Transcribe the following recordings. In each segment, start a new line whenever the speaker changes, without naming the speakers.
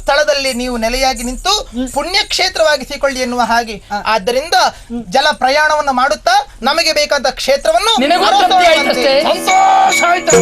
ಸ್ಥಳದಲ್ಲಿ ನೀವು ನೆಲೆಯಾಗಿ ನಿಂತು ಪುಣ್ಯಕ್ಷೇತ್ರವಾಗಿಸಿಕೊಳ್ಳಿ ಎನ್ನುವ ಹಾಗೆ. ಆದ್ದರಿಂದ ಜಲ ಪ್ರಯಾಣವನ್ನು ಮಾಡುತ್ತಾ ನಮಗೆ ಬೇಕಾದ ಕ್ಷೇತ್ರವನ್ನು
ಸಂತೋಷ ಆಯ್ತು.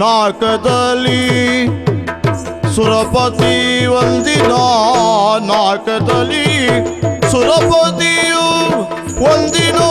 ನಾಕದಲ್ಲಿ ಸುರಪತಿ ವಂದಿನ ನಾಕದಲ್ಲಿ ಸುರಪತಿಯು ವಂದಿನೋ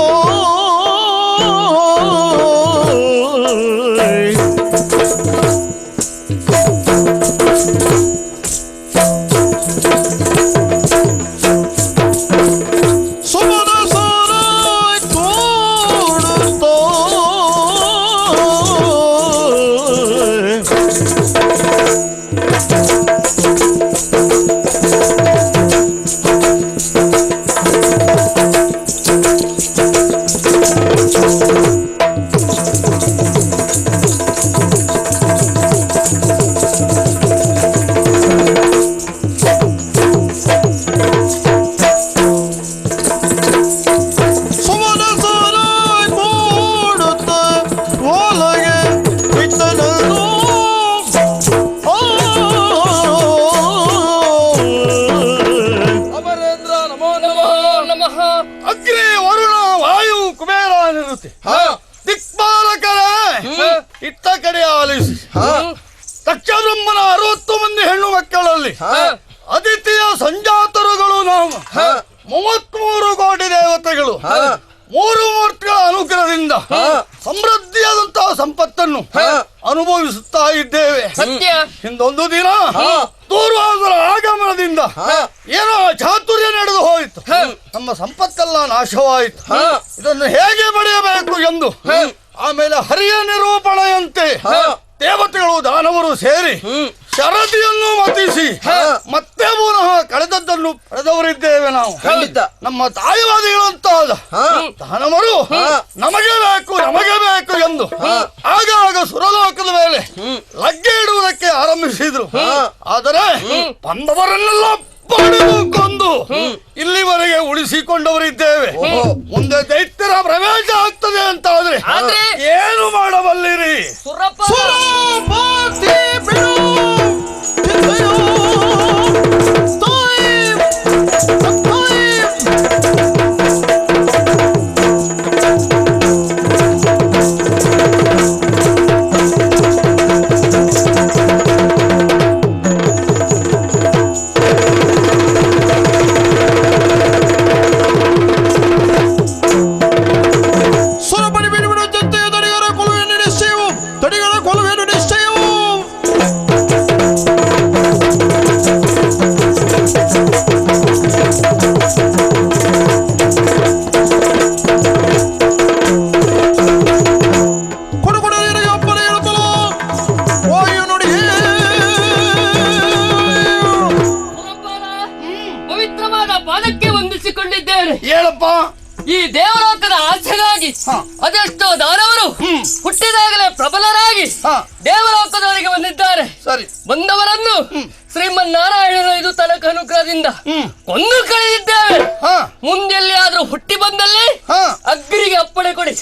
ಇತ್ತ ಕಡೆ ಆಲಿಸಿ. ದಕ್ಷ ಬ್ರಹ್ಮನ 60 ಮಂದಿ ಹೆಣ್ಣು ಮಕ್ಕಳಲ್ಲಿ ಅದಿತಿಯ ಸಂಜಾತರುಗಳು ನಾವು 33 ಕೋಟಿ ದೇವತೆಗಳು 3 ಮೂರ್ತಿಗಳ ಅನುಗ್ರಹದಿಂದ ಸಮೃದ್ಧಿಯಾದಂತಹ ಸಂಪತ್ತನ್ನು ಅನುಭವಿಸುತ್ತಾ ಇದ್ದೇವೆ. ಹಿಂದೊಂದು ದಿನ ದೂರ್ವಾಸರ ಆಗಮನದಿಂದ ಏನೋ ಚಾತುರ್ಯ ನಡೆದು ಹೋಯಿತು. ನಮ್ಮ ಸಂಪತ್ತೆಲ್ಲ ನಾಶವಾಯಿತು. ಇದನ್ನು ಹೇಗೆ ಪಡೆಯಬೇಕು ಎಂದು ಆಮೇಲೆ ಹರಿಯ ನಿರೂಪಣೆಯಂತೆ ದೇವತೆಗಳು ದಾನವರು ಸೇರಿ ಶರದಿಯನ್ನು ಮತಿಸಿ ಮತ್ತೆ ಪುನಃ ಕಳೆದದ್ದನ್ನು ಪಡೆದವರಿದ್ದೇವೆ ನಾವು. ನಮ್ಮ ತಾಯಿವಾದಿಗಳಂತಾದ ದಾನವರು ನಮಗೆ ಬೇಕು ಎಂದು ಆಗಾಗ ಸುರಲೋಕದ ಮೇಲೆ ಲಗ್ಗೆ ಇಡುವುದಕ್ಕೆ ಆರಂಭಿಸಿದ್ರು. ಆದರೆ ಬಂದವರನ್ನೆಲ್ಲ ಕೊಂದು ಇಲ್ಲಿವರೆಗೆ ಉಳಿಸಿಕೊಂಡವರಿದ್ದೇವೆ. ಮುಂದೆ ದೈತ್ಯರ ಪ್ರವೇಶ ಆಗ್ತದೆ ಅಂತ ಆದ್ರೆ ಏನು ಮಾಡಬಲ್ಲಿರಿ?
ತಡಿಗಳ ಕೊಲುವೇನು ನಿಶ್ಚಯವು
ಅದೆಷ್ಟೋ ದಾನವರು ಹುಟ್ಟಿದಾಗಲೇ ಪ್ರಬಲರಾಗಿ ದೇವಲೋಕದವರೆಗೆ ಬಂದಿದ್ದಾರೆ.
ಸರಿ,
ಬಂದವರನ್ನು ಶ್ರೀಮನ್ನಾರಾಯಣನ ಇದು ತನಕ ಅನುಗ್ರಹದಿಂದ ಕೊಂದು ಕಳೆದಿದ್ದೇವೆ. ಮುಂದೆಲ್ಲಿ ಆದ್ರೂ ಹುಟ್ಟಿ ಬಂದಲ್ಲಿ ಅಗ್ನಿಗೆ ಅಪ್ಪಣೆ ಕೊಡಿ.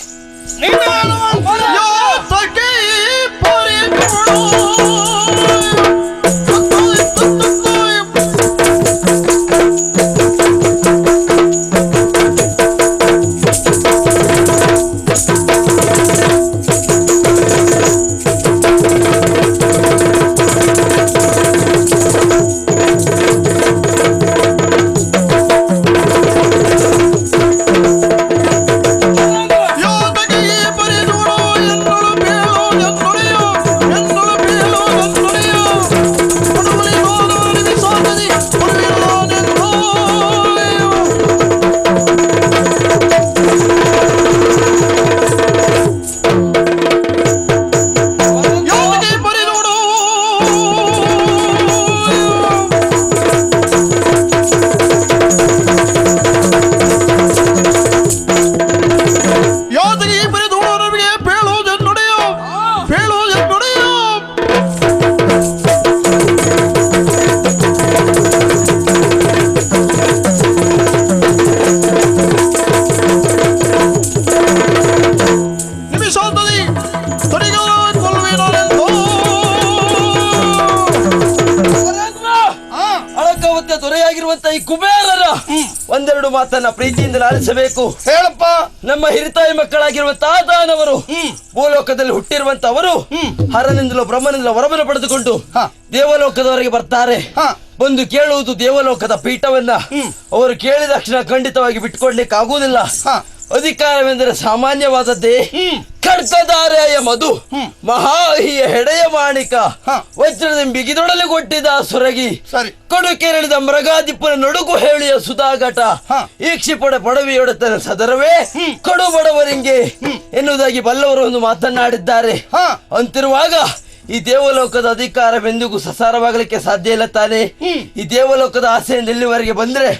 ದೊರೆಯಾಗಿರುವಂತ ಈ ಕುಬೇರರ ಒಂದೆರಡು ಮಾತನ್ನ ಪ್ರೀತಿಯಿಂದ ಆಲಿಸಬೇಕು.
ಹೇಳಪ್ಪ.
ನಮ್ಮ ಹಿರಿತಾಯಿ ಮಕ್ಕಳಾಗಿರುವಂತಹ ದಾನವರು ಭೂಲೋಕದಲ್ಲಿ ಹುಟ್ಟಿರುವಂತವರು ಹರನಿಂದಲೂ ಬ್ರಹ್ಮನಿಂದಲೂ ವರವನ್ನು ಪಡೆದುಕೊಂಡು ದೇವಲೋಕದವರೆಗೆ ಬರ್ತಾರೆ. ಬಂದು ಕೇಳುವುದು ದೇವಲೋಕದ ಪೀಠವನ್ನ. ಅವರು ಕೇಳಿದ ತಕ್ಷಣ ಖಂಡಿತವಾಗಿ ಬಿಟ್ಕೊಡ್ಲಿಕ್ಕೆ ಆಗುವುದಿಲ್ಲ. ಅಧಿಕಾರವೆಂದರೆ ಸಾಮಾನ್ಯವಾದದ್ದೇ. ಖಡ್ಗಧಾರೆಯ ಮಧು, ಮಹಾಹಿಯ ಹೆಡೆಯ ಮಾಣಿಕ, ವಜ್ರದ ಬಿಗಿದೊಡಲು ಕೊಟ್ಟಿದ ಸುರಗಿ, ಕಡು ಕೆರಳಿದ ಮೃಗಾದಿಪ್ಪನ ನಡುಗು ಹೇಳಿಯ ಸುಧಾಘಟ, ಈಕ್ಷಿಪಡೆ ಪಡವಿಯೊಡತನ ಸದರವೇ ಕಡು ಬಡವರಿಂಗೆ ಎನ್ನುವುದಾಗಿ ಬಲ್ಲವರು ಒಂದು ಮಾತನಾಡಿದ್ದಾರೆ. ಅಂತಿರುವಾಗ ಈ ದೇವಲೋಕದ ಅಧಿಕಾರವೆಂದಿಗೂ ಸಸಾರವಾಗಲಿಕ್ಕೆ ಸಾಧ್ಯ ಇಲ್ಲ ತಾನೆ. ಈ ದೇವಲೋಕದ ಆಸೆಯಿಂದ ಇಲ್ಲಿವರೆಗೆ ಬಂದ್ರೆ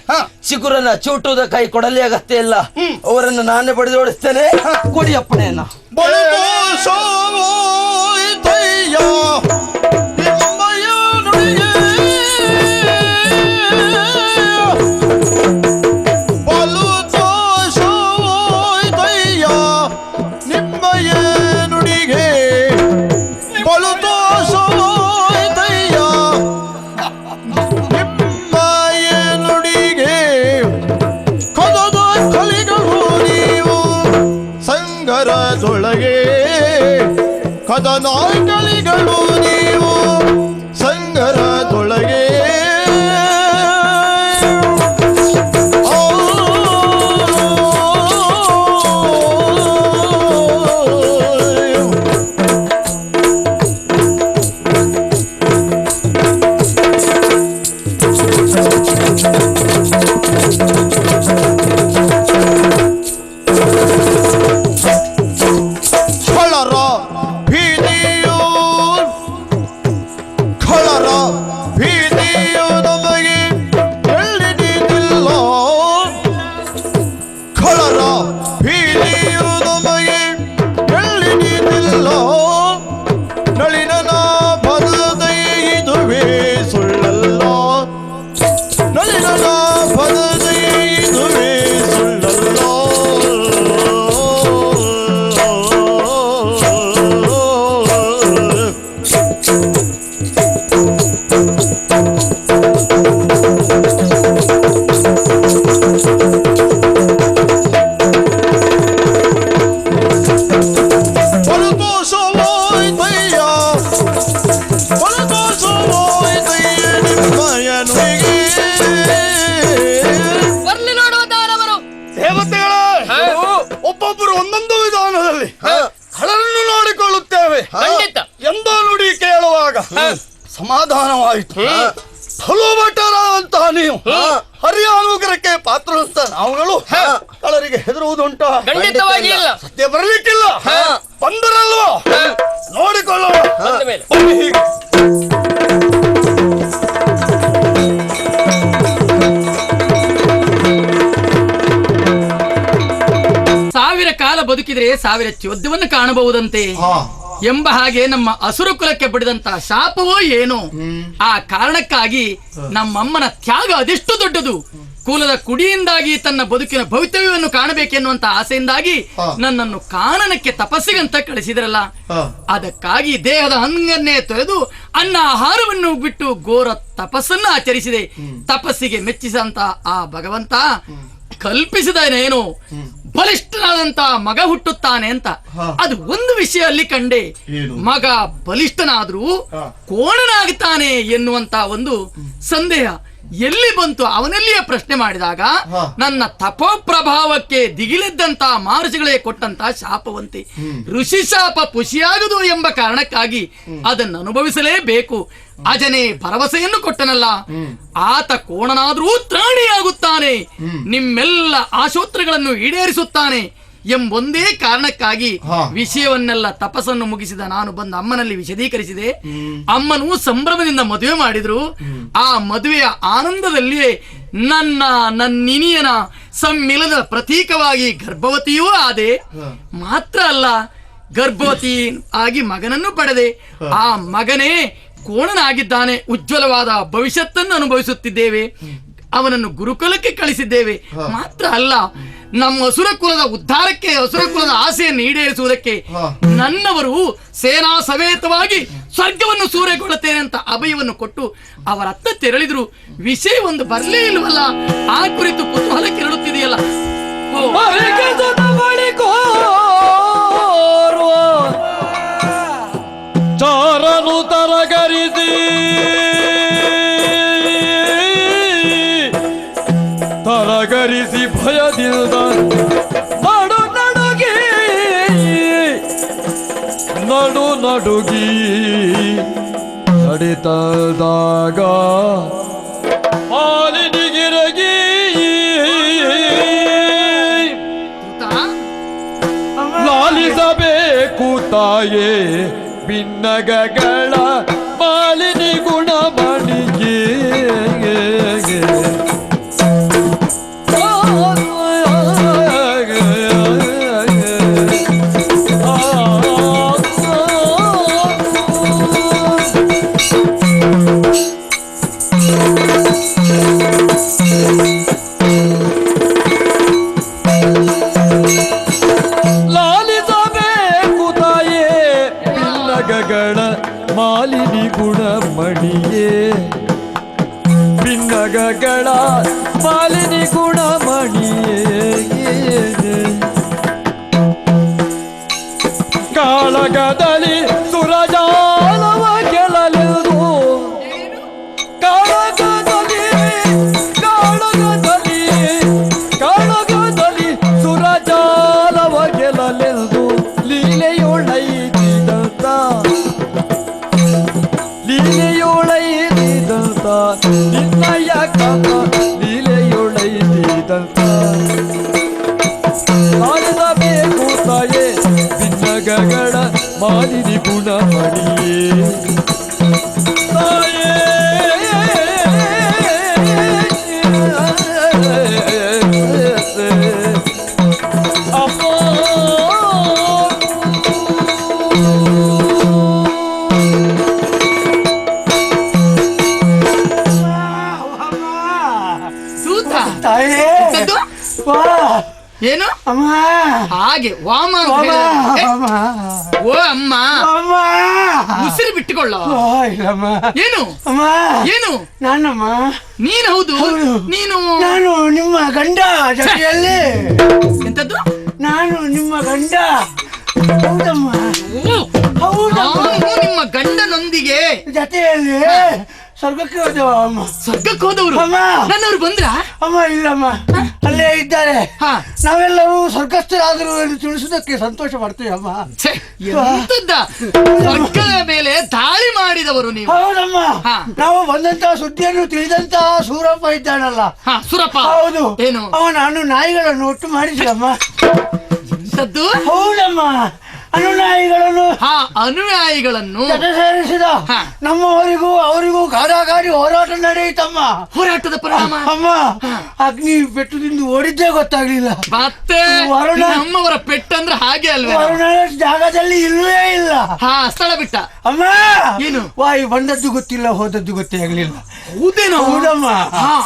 ಚಿಗುರನ್ನ ಚೂಟುವುದ ಕೈ ಕೊಡಲಿ ಅಗತ್ಯ ಇಲ್ಲ. ಅವರನ್ನು ನಾನೇ ಬಡಿದೋಡಿಸ್ತೇನೆ. ಕೊಡಿ ಅಪ್ಪಣೆಯನ್ನ.
ಕದನಾಗಳಿಗಳು ನೀವು ಸಂಗರದೊಳಗೆ
ಒಬ್ಬೊಬ್ಬರು ಒಂದೊಂದು ವಿಧಾನದಲ್ಲಿ ಕಳನ್ನು ನೋಡಿಕೊಳ್ಳುತ್ತೇವೆ ಎಂದ ನುಡಿ ಕೇಳುವಾಗ ಸಮಾಧಾನವಾಯಿತು. ಫಲೋಭಟರಾದಂತಹ ನೀವು ಹರಿಯ ಅನುಗ್ರಹಕ್ಕೆ ಪಾತ್ರರಂತ ನಾವುಗಳು ಕಳರಿಗೆ ಹೆದರುವುದುಂಟ?
ಖಂಡಿತವಾಗಿ ಇಲ್ಲ.
ಸತ್ಯ ಬರಲಿಕ್ಕಿಲ್ಲ. ಬಂದರಲ್ವಾ ನೋಡಿಕೊಳ್ಳೋಣ. ಹೀಗೆ
ಸಾವಿರ ಕಾಲ ಬದುಕಿದ
ಹಾಕಿದ್ರೆ 1000 ಚೋದ್ಯವನ್ನು ಕಾಣಬಹುದಂತೆ ಎಂಬ ಹಾಗೆ ನಮ್ಮ ಅಸುರ ಕುಲಕ್ಕೆ ಬಿಡಿದಂತ ಶಾಪವೋ ಏನೋ. ಆ ಕಾರಣಕ್ಕಾಗಿ ನಮ್ಮಮ್ಮನ ತ್ಯಾಗ ಅದೆಷ್ಟು ದೊಡ್ಡದು. ಕುಲದ ಕುಡಿಯಿಂದಾಗಿ ತನ್ನ ಬದುಕಿನ ಭವಿತವ್ಯವನ್ನು ಕಾಣಬೇಕೆನ್ನುವಂತ ಆಸೆಯಿಂದಾಗಿ ನನ್ನನ್ನು ಕಾನನಕ್ಕೆ ತಪಸ್ಸಿಗಂತ ಕಳಿಸಿದ್ರಲ್ಲ, ಅದಕ್ಕಾಗಿ ದೇಹದ ಅಂಗನ್ನೇ ತೊರೆದು ಅನ್ನ ಆಹಾರವನ್ನು ಬಿಟ್ಟು ಘೋರ ತಪಸ್ಸನ್ನು ಆಚರಿಸಿದೆ. ತಪಸ್ಸಿಗೆ ಮೆಚ್ಚಿಸಂತ ಆ ಭಗವಂತ ಕಲ್ಪಿಸಿದನೇನು ಬಲಿಷ್ಠನಾದಂತ ಮಗ ಹುಟ್ಟುತ್ತಾನೆ ಅಂತ. ಅದು ಒಂದು ವಿಷಯ ಅಲ್ಲಿ ಕಂಡೆ. ಮಗ ಬಲಿಷ್ಠನಾದ್ರೂ ಕೋಣನಾಗುತ್ತಾನೆ ಎನ್ನುವಂತ ಒಂದು ಸಂದೇಹ ಎಲ್ಲಿ ಬಂತು? ಅವನಲ್ಲಿಯೇ ಪ್ರಶ್ನೆ ಮಾಡಿದಾಗ ನನ್ನ ತಪೋ ಪ್ರಭಾವಕ್ಕೆ ದಿಗಿಲೆದ್ದಂತ ಮಹರ್ಷಿಗಳೇ ಕೊಟ್ಟಂತ ಶಾಪವಂತೆ. ಋಷಿ ಶಾಪ ಪುಷಿಯಾಗದು ಎಂಬ ಕಾರಣಕ್ಕಾಗಿ ಅದನ್ನು ಅನುಭವಿಸಲೇಬೇಕು. ಅಜನೇ ಭರವಸೆಯನ್ನು ಕೊಟ್ಟನಲ್ಲ, ಆತ ಕೋಣನಾದ್ರೂ ತ್ರಾಣಿಯಾಗುತ್ತಾನೆ, ನಿಮ್ಮೆಲ್ಲ ಆಶೋತ್ರಗಳನ್ನು ಈಡೇರಿಸುತ್ತಾನೆ ಎಂಬೊಂದೇ ಕಾರಣಕ್ಕಾಗಿ ವಿಷಯವನ್ನೆಲ್ಲ ತಪಸ್ಸನ್ನು ಮುಗಿಸಿದ ನಾನು ಬಂದ ಅಮ್ಮನಲ್ಲಿ ವಿಶದೀಕರಿಸಿದೆ. ಅಮ್ಮನು ಸಂಭ್ರಮದಿಂದ ಮದುವೆ ಮಾಡಿದ್ರು. ಆ ಮದುವೆಯ ಆನಂದದಲ್ಲಿಯೇ ನನ್ನಿನಿಯನ ಸಮ್ಮಿಲದ ಪ್ರತೀಕವಾಗಿ ಗರ್ಭವತಿಯೂ ಆದೆ. ಮಾತ್ರ ಅಲ್ಲ, ಗರ್ಭವತಿ ಆಗಿ ಮಗನನ್ನು ಪಡೆದೆ. ಆ ಮಗನೇ ಕೋಣನಾಗಿದ್ದಾನೆ. ಉಜ್ವಲವಾದ ಭವಿಷ್ಯತ್ತನ್ನು ಅನುಭವಿಸುತ್ತಿದ್ದೇವೆ. ಅವನನ್ನು ಗುರುಕುಲಕ್ಕೆ ಕಳಿಸಿದ್ದೇವೆ. ಮಾತ್ರ ಅಲ್ಲ, ನಮ್ಮ ಅಸುರ ಕುಲದ ಉದ್ಧಾರಕ್ಕೆ, ಅಸುರ ಕುಲದ ಆಸೆಯನ್ನು ಈಡೇರಿಸುವುದಕ್ಕೆ ನನ್ನವರು ಸೇನಾ ಸಮೇತವಾಗಿ ಸ್ವರ್ಗವನ್ನು ಸೂರೆಗೊಳ್ಳುತ್ತೇನೆ ಅಂತ ಅಭಯವನ್ನು ಕೊಟ್ಟು ಅವರತ್ತ ತೆರಳಿದ್ರು. ವಿಷಯ ಒಂದು ಬರಲೇ ಇಲ್ವಲ್ಲ, ಆ ಕುರಿತು ಕುತೂಹಲ ಕೆರಳುತ್ತಿದೆಯಲ್ಲ.
ಚಾರನು ತರಗರಿಸಿ ಭಯದಿಂದ ನಡುಗಿ ನಡಿತದಾಗ ಮಾಲಿನಿಗಿರಗಿ ಲಾಲಿಸಬೇಕು ತಾಯೇ ಭಿನ್ನಗಗಳ ಮಾಲಿನಿ ಗುಣಮಣಿಗೆ. ಮಾಲಿನಿ ಗುಣಮಣಿಯೇ ಭಿನ್ನಗಗಳ ಮಾಲಿನಿ ಗುಣಮಣಿಯೇ ಕಾಳಗದಲ್ಲಿ ಸುರಜಾಲವ ಗೆಲ್ಲಲೆಂದು ಕಾಳಗದಲ್ಲಿ ಸುರಜಾಲವ ಗೆಲ್ಲಲೆಂದು ಲೀಲೆಯೊಳೈದಿದಂತ ನಿನ್ನಯ ಕಮ್ಮ ಲೀಲೆಯೊಳೈದಿದಂತ ಬೇಕು ತಾಯೇ ಭಿನ್ನಗಗಳ ಮಾಲಿನಿ ಗುಣಮಣಿಯೇ ತಾಯೇ
ಏನು ಹಾಗೆ ವಾಮ ಓ ಅಮ್ಮ ಉಸಿರು ಬಿಟ್ಟುಕೊಳ್ಳ. ಏನು ಏನು
ನಾನಮ್ಮ
ನೀನು? ಹೌದು ನೀನು.
ನಾನು ನಿಮ್ಮ ಗಂಡ ಜೊತೆಯಲ್ಲಿ.
ಎಂತದ್ದು?
ನಾನು ನಿಮ್ಮ ಗಂಡ. ಹೌದಮ್ಮ ಹೌದಮ್ಮ.
ನಿಮ್ಮ ಗಂಡನೊಂದಿಗೆ
ಜೊತೆಯಲ್ಲಿ ಸ್ವರ್ಗಕ್ಕೆ ಹೋದವ ಅಮ್ಮ.
ಸ್ವರ್ಗಕ್ಕೆ ಹೋದವರು
ಅಮ್ಮ.
ನನ್ನವರು ಬಂದ್ರ?
ಅಮ್ಮ ಇಲ್ಲಮ್ಮ, ಅಲ್ಲೇ ಇದ್ದಾರೆ. ನಾವೆಲ್ಲರೂ ಸ್ವರ್ಗಸ್ಥರಾದರು ಎಂದು ತಿಳಿಸುವುದಕ್ಕೆ ಸಂತೋಷ ಪಡ್ತೀವಿ ಅಮ್ಮ.
ಎಂತದ್ದ ಸ್ವರ್ಗದ ಮೇಲೆ ದಾಳಿ ಮಾಡಿದವರು ನೀವು?
ಹೌದಮ್ಮ. ನಾವು ಬಂದಂತಹ ಸುದ್ದಿಯನ್ನು ತಿಳಿದಂತಹ ಸೂರಪ್ಪ ಇದ್ದಾನಲ್ಲ.
ಸೂರಪ್ಪ?
ಹೌದು.
ಏನು
ನಾನು ನಾಯಿಗಳನ್ನು ಒಟ್ಟು ಮಾಡಿಸಿದಮ್ಮ.
ಎಂತದ್ದು?
ಹೌದಮ್ಮ. ಅನುಯಾಯಿಗಳನ್ನು
ಅನುಯಾಯಿಗಳನ್ನು
ಜೊತೆ ಸೇರಿಸಿದ
ಹಾ.
ನಮ್ಮವರಿಗೂ ಅವರಿಗೂ ಗಾಢಾಗಾಡಿ ಹೋರಾಟ ನಡೆಯಿತಮ್ಮ.
ಹೋರಾಟದ ಪರಿಣಾಮ
ಅಮ್ಮ ಅಗ್ನಿ ಪೆಟ್ಟು ತಿಂದು ಓಡಿದ್ದೇ ಗೊತ್ತಾಗ್ಲಿಲ್ಲ.
ಮತ್ತೆ
ವರುಣ.
ನಮ್ಮವರ ಪೆಟ್ಟಂದ್ರೆ ಹಾಗೆ ಅಲ್ವೇ
ವರುಣ ಜಾಗದಲ್ಲಿ ಇಲ್ಲವೇ ಇಲ್ಲ.
ಸ್ಥಳ ಬಿಟ್ಟ.
ಅಮ್ಮ
ಏನು?
ವಾಯು ಬಂದದ್ದು ಗೊತ್ತಿಲ್ಲ, ಹೋದದ್ದು ಗೊತ್ತೇ ಆಗ್ಲಿಲ್ಲ.
ಹೌದೇನೋ?
ಹೌದಮ್ಮ.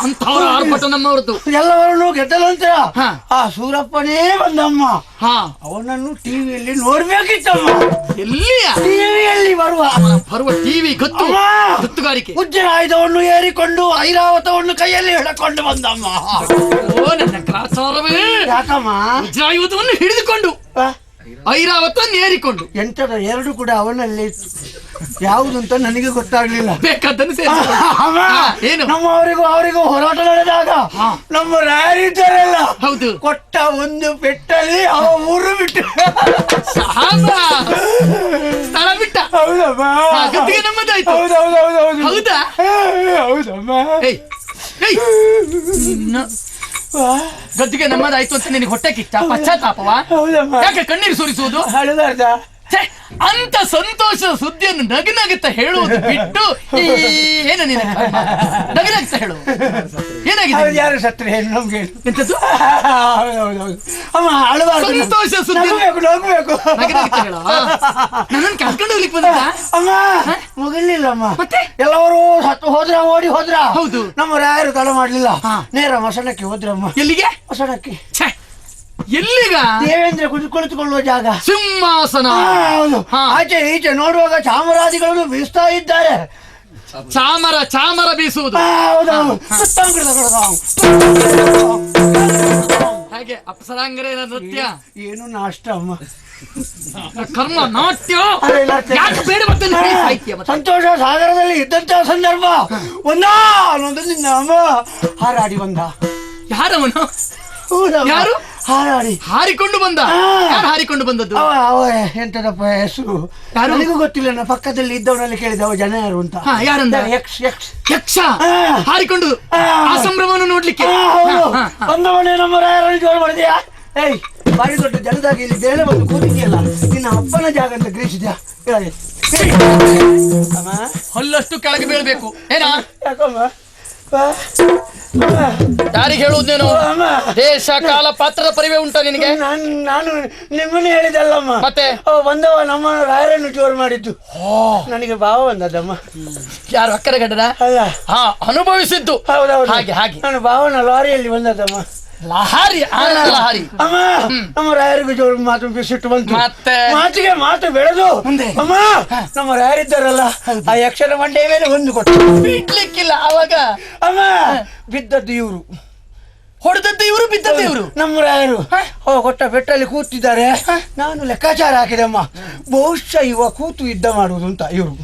ಅಂತವ್ರ ಆರ್ಭಟ ನಮ್ಮವ್ರದ್ದು.
ಎಲ್ಲವರನ್ನು ಗೆದ್ದಲಂತ
ಹಾ.
ಆ ಸೂರಪ್ಪನೇ ಬಂದಮ್ಮ. ಅವನನ್ನು ಟಿವಿಯಲ್ಲಿ ನೋಡ್ಬೇಕಿತ್ತಮ್ಮ.
ಎಲ್ಲಿಯ?
ಟಿವಿಯಲ್ಲಿ ಬರುವ
ಟಿವಿ ಗೊತ್ತು, ಗೊತ್ತುಗಾರಿಕೆ.
ಉಜ್ಜನ ಆಯುಧವನ್ನು ಏರಿಕೊಂಡು ಐರಾವತವನ್ನು ಕೈಯಲ್ಲಿ ಹಿಡಕೊಂಡು ಬಂದಮ್ಮ.
ಓ ನನ್ನ ಗ್ರಾಚಾರವೇ!
ಯಾಕಮ್ಮ?
ವಜ್ರಾಯುಧವನ್ನು ಹಿಡಿದುಕೊಂಡು ಐರಾವತವನ್ನು ಏರಿಕೊಂಡು
ಎಂಟದ ಎರಡು ಕೂಡ ಅವನಲ್ಲಿ ಇತ್ತು. ಯಾವುದು ಅಂತ ನನಗೆ ಗೊತ್ತಾಗ್ಲಿಲ್ಲ.
ಬೇಕಾದ್ದನ್ನು ಏನು?
ನಮ್ಮವರಿಗೂ ಅವರಿಗೂ ಹೋರಾಟ ನಡೆದಾಗ ನಮ್ಮ ರಾಯರಿದ್ದಾರಲ್ಲ,
ಹೌದು,
ಕೊಟ್ಟ ಒಂದು ಪೆಟ್ಟಲ್ಲಿ ಅವ ಮೂರು ಬಿಟ್ಟು
ಸ್ಥಳ ಬಿಟ್ಟ.
ಹೌದಮ್ಮ.
ಗದ್ದಿಗೆ ನಮ್ಮದಾಯ್ತು.
ಹೌದೌದೌದೌದು.
ಹೌದಾ?
ಹೌದಮ್ಮ.
ಗದ್ದಿಗೆ ನಮ್ಮದಾಯ್ತು ಅಂತ ನಿನಗೆ ಹೊಟ್ಟೆ ಕಿಚ್ಚ, ಪಶ್ಚಾತ್ತಾಪವಾ?
ಹೌದಮ್ಮ.
ಯಾಕೆ ಕಣ್ಣೀರು ಸುರಿಸುವುದು?
ಹಳದಾರ್ದ
ಅಂತ ಸಂತೋಷದ ಸುದ್ದಿಯನ್ನು ನಗನಗುತ್ತಾ ಹೇಳುವುದು ಬಿಟ್ಟು ಏನು ನೀನು ನಗನಗುತ್ತಾ ಹೇಳು. ಏನಾಗಿದೆ?
ಯಾರು ಸತ್ರೆ ಹೇಳಿ ನಮ್ಗೆ
ಎಂತದ್ದು?
ಹೌದೌದೌದು. ಅಮ್ಮ ಅಳಬಾರ್ದು.
ಸಂತೋಷ ಸುದ್ದಿ
ನಗಬೇಕು.
ನಗನಗುತ್ತಾ ಹೇಳು. ನನ್ನನ್ನು ಕರ್ಕೊಂಡು ಹೋಗ್ಲಿಕ್ಕೆ ಬಂದ?
ಅಮ್ಮ ಮುಗಿಲಿಲ್ಲಮ್ಮ.
ಮತ್ತೆ
ಎಲ್ಲವರು ಸತ್ತು ಹೋದ್ರ, ಓಡಿ ಹೋದ್ರ.
ಹೌದು.
ನಮ್ಮ ರಾಯರು ತಡ ಮಾಡ್ಲಿಲ್ಲ, ನೇರ ಮಸಣಕ್ಕೆ ಹೋದ್ರಮ್ಮ.
ಎಲ್ಲಿಗೆ?
ಮಸಣಕ್ಕೆ.
ಎಲ್ಲಿಗ?
ದೇವೇಂದ್ರ ಕುಳಿತುಕೊಳ್ಳುವ ಜಾಗ,
ಸಿಂಹಾಸನ.
ಹೌದು. ಆಚೆ ಈಚೆ ನೋಡುವಾಗ ಚಾಮರಾದಿಗಳನ್ನು ಬೀಸ್ತಾ ಇದ್ದಾರೆ.
ಚಾಮರ ಬೀಸುವುದು.
ಹೌದೌದು.
ಹಾಗೆ ಅಪ್ಸರಾಂಗರೇನ ನೃತ್ಯ.
ಏನು ನಾಷ್ಟ ಅಮ್ಮ.
ಕರ್ಮ ನಾಟ್ಯ.
ಅದೇ
ಯಾಕೆ ಬೇಡ ಬರ್ತೇನೆ ಸಾಹಿತ್ಯ ಮತ್ತೆ?
ಸಂತೋಷ ಸಾಗರದಲ್ಲಿ ಇದ್ದಂತಹ ಸಂದರ್ಭ ಅನ್ನೋದು ನಿನ್ನ ಅಮ್ಮ ಹಾರಾಡಿ ಬಂದ.
ಯಾರವನು? ಯಾರು?
ಹಾರಾಡಿ
ಹಾರಿಕೊಂಡು ಬಂದ. ಯಾರು ಹಾರಿಕೊಂಡು ಬಂದದ್ದು?
ಅವ ಎಂತದಪ್ಪ ಹೆಸರು ನನಗೂ ಗೊತ್ತಿಲ್ಲ. ನನ್ನ ಪಕ್ಕದಲ್ಲಿ ಇದ್ದವನಲ್ಲಿ ಕೇಳಿದ ಅವ ಜನ ಯಾರು ಅಂತ.
ಯಾರಂದ? ಯಕ್ಷ ಹಾರಿಕೊಂಡು ಆ ಸಂಭ್ರಮವನ್ನು ನೋಡ್ಲಿಕ್ಕೆ
ಬಂದವನೇ ನಮ್ಮ ರಾಯರನ್ನು ಜೋರು ಮಾಡಿದ್ಯಾ? ಏಯ್ ಬಾರಿ ದೊಡ್ಡ ಜನದಾಗಿ ಇಲ್ಲಿ ಬೇಳೆ ಬಂದು ಕೂತಿದ್ಯಲ್ಲ, ನಿನ್ನ ಅಪ್ಪನ ಜಾಗ ಅಂತ ಗ್ರಹಿಸಿದ್ಯಾ?
ಅಲ್ಲಷ್ಟು ಕೆಳಗೆ ಬೀಳ್ಬೇಕು ಏನಾ?
ಯಾಕಮ್ಮ?
ಯಾರಿಗೆ ಹೇಳುವುದೇನು? ದೇಶ ಕಾಲ ಪಾತ್ರದ ಪರಿವೇ ಉಂಟ ನಿನಗೆ?
ನಾನು ನಿಮ್ಮನ್ನೇ ಹೇಳಿದಲ್ಲಮ್ಮ.
ಮತ್ತೆ
ಬಂದವ ನಮ್ಮ ರಾಯರನ್ನು ಜೋರು ಮಾಡಿದ್ದು. ನನಗೆ ಭಾವ ಬಂದದ್ದಮ್ಮ.
ಯಾರು? ಅಕ್ಕರ ಗಡ್ಡದ?
ಅಲ್ಲ,
ಅನುಭವಿಸಿದ್ದು.
ಹೌದೌದು.
ಹಾಗೆ ಹಾಗೆ
ನನ್ನ ಭಾವನ ಲಾರಿಯಲ್ಲಿ ಬಂದದ್ದಮ್ಮ.
ಲಹಾರಿ ಲಹಾರಿ.
ಅಮ್ಮ ನಮ್ಮ ರಾಯರಿಗೂ ಜೋರು ಮಾತು ಬಿಸಿಟ್ಟು ಬಂತು.
ಮತ್ತೆ
ಮಾತಿಗೆ ಮಾತು ಬೆಳೆದು ಅಮ್ಮ ನಮ್ಮ ರಾಯರಿದ್ದಾರಲ್ಲ, ಆ ಯಕ್ಷನ ಮಂಡೆಯ ಮೇಲೆ ಒಂದು ಕೊಟ್ಟು
ಬಿಡ್ಲಿಕ್ಕಿಲ್ಲ. ಅವಾಗ
ಅಮ್ಮ ಬಿದ್ದದ್ದು ಇವರು,
ಹೊಡೆದದ್ದು ಇವರು, ಬಿದ್ದದ್ದು ಇವರು.
ನಮ್ಮ ರಾಯರು ಕೊಟ್ಟ ಬೆಟ್ಟಲ್ಲಿ ಕೂತಿದ್ದಾರೆ. ನಾನು ಲೆಕ್ಕಾಚಾರ ಹಾಕಿದಮ್ಮ, ಬಹುಶಃ ಇವ ಕೂತು ಯುದ್ಧ ಮಾಡುವುದು ಅಂತ ಇವರು.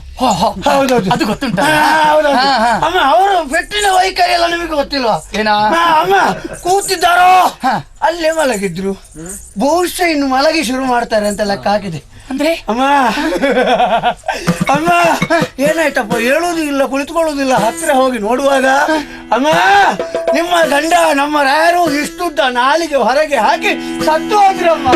ಹೌದೌದು,
ಅದು ಗೊತ್ತುಂಟ.
ಹೌದೌದು. ಅಮ್ಮ ಅವರು ಪೆಟ್ಟಿನ ವೈಖರಿ ಎಲ್ಲ ನಿಮಗೆ ಗೊತ್ತಿಲ್ವಾ?
ಏನಾ?
ಅಮ್ಮ ಕೂತಿದ್ದಾರೋ ಅಲ್ಲೇ ಮಲಗಿದ್ರು. ಬಹುಶಃ ಇನ್ನು ಮಲಗಿ ಶುರು ಮಾಡ್ತಾರೆ ಅಂತ ಲೆಕ್ಕ ಹಾಕಿದೆ.
ಅಂದ್ರೆ
ಅಮ್ಮ ಅಮ್ಮ ಏನಾಯ್ತಪ್ಪ? ಹೇಳುವುದೂ ಇಲ್ಲ, ಕುಳಿತುಕೊಳ್ಳುವುದಿಲ್ಲ. ಹತ್ತಿರ ಹೋಗಿ ನೋಡುವಾಗ ಅಮ್ಮ ನಿಮ್ಮ ಗಂಡ ನಮ್ಮ ರಾಯರು ಇಷ್ಟುದ್ದ ನಾಲಿಗೆ ಹೊರಗೆ ಹಾಕಿ ಸತ್ತು ಹೋದ್ರಮ್ಮ.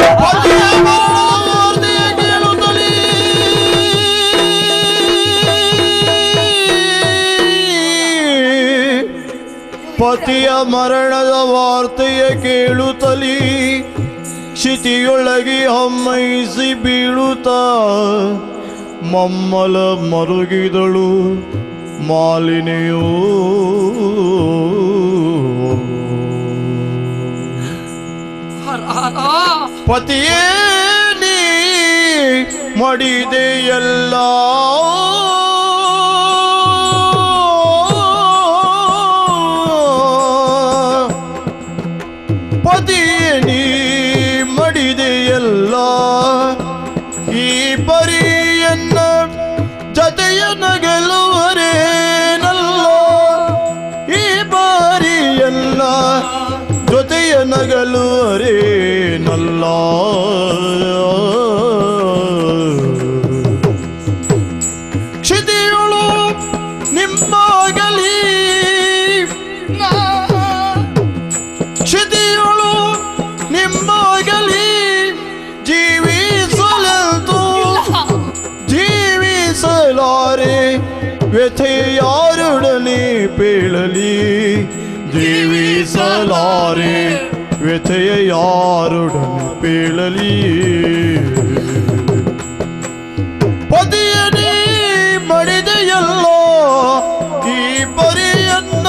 ಪತಿಯ ಮರಣದ ವಾರ್ತೆಯ ಕೇಳುತ್ತಲೀ ಶಿತಿಯೊಳಗೆ ಹಮ್ಮೈಸಿ ಬೀಳುತ್ತ ಮಮ್ಮಲ ಮರುಗಿದಳು ಮಾಲಿನಿಯೋ. ಪತಿಯೇ ನೀ ಮಡಿದೆಯಲ್ಲ, ಪತಿಯೇ ನೀ ಮಡಿದೆಯಲ್ಲ, ಈ ಪರಿಯನ್ನ ಜತೆಯ ನಗಲುವರೇನಲ್ಲ, ಈ ಬಾರಿಯನ್ನ ಜೊತೆಯ ನಗಲುವರೇನಲ್ಲ.
ವ್ಯಥೆಯಾರೊಡನೆ ಪೇಳಲಿ ಜೀವಿಸಲಾರೆ ವ್ಯಥೆಯ ಯಾರೊಡನೆ ಪೇಳಲಿ ಪದಿಯನೇ ಮಡಿದೆಯಲ್ಲೋ ಈ ಪರಿಯನ್ನ